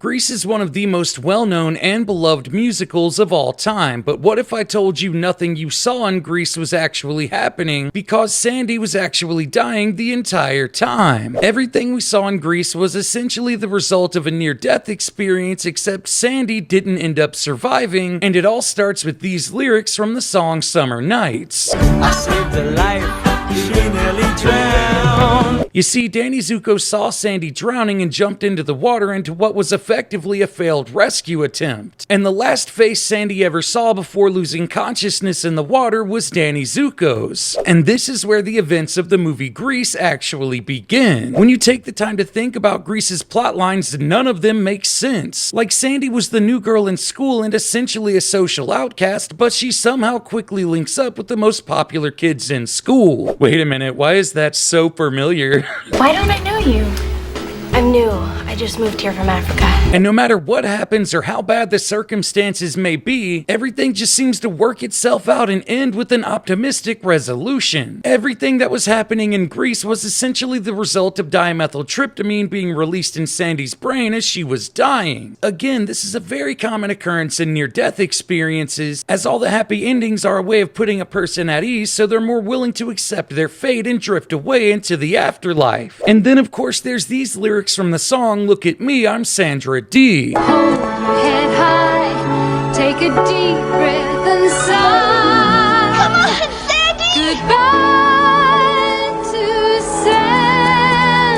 Grease is one of the most well-known and beloved musicals of all time, but what if I told you nothing you saw in Grease was actually happening because Sandy was actually dying the entire time? Everything we saw in Grease was essentially the result of a near-death experience, except Sandy didn't end up surviving, and it all starts with these lyrics from the song Summer Nights. I saved her life, she nearly drowned. You see, Danny Zuko saw Sandy drowning and jumped into the water into what was effectively a failed rescue attempt. And the last face Sandy ever saw before losing consciousness in the water was Danny Zuko's. And this is where the events of the movie Grease actually begin. When you take the time to think about Grease's plot lines, none of them make sense. Like, Sandy was the new girl in school and essentially a social outcast, but she somehow quickly links up with the most popular kids in school. Wait a minute, why is that so familiar? Why don't I know you? I'm new. I just moved here from Africa. And no matter what happens or how bad the circumstances may be, everything just seems to work itself out and end with an optimistic resolution. Everything that was happening in Grease was essentially the result of dimethyltryptamine being released in Sandy's brain as she was dying. Again, this is a very common occurrence in near-death experiences, as all the happy endings are a way of putting a person at ease, so they're more willing to accept their fate and drift away into the afterlife. And then, of course, there's these lyrics from the song Look at Me, I'm Sandra Dee. Hold your head high, take a deep breath and sigh. Come on, Sandy! Goodbye to Sandra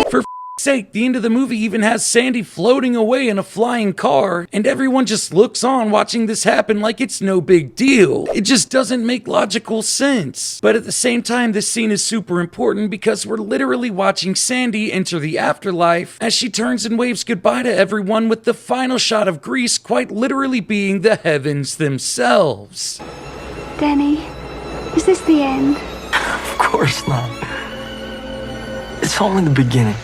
Dee. For sake, the end of the movie even has Sandy floating away in a flying car, and everyone just looks on watching this happen like it's no big deal. It just doesn't make logical sense. But at the same time, this scene is super important because we're literally watching Sandy enter the afterlife as she turns and waves goodbye to everyone, with the final shot of Grease quite literally being the heavens themselves. Danny, is this the end? Of course not. It's only the beginning.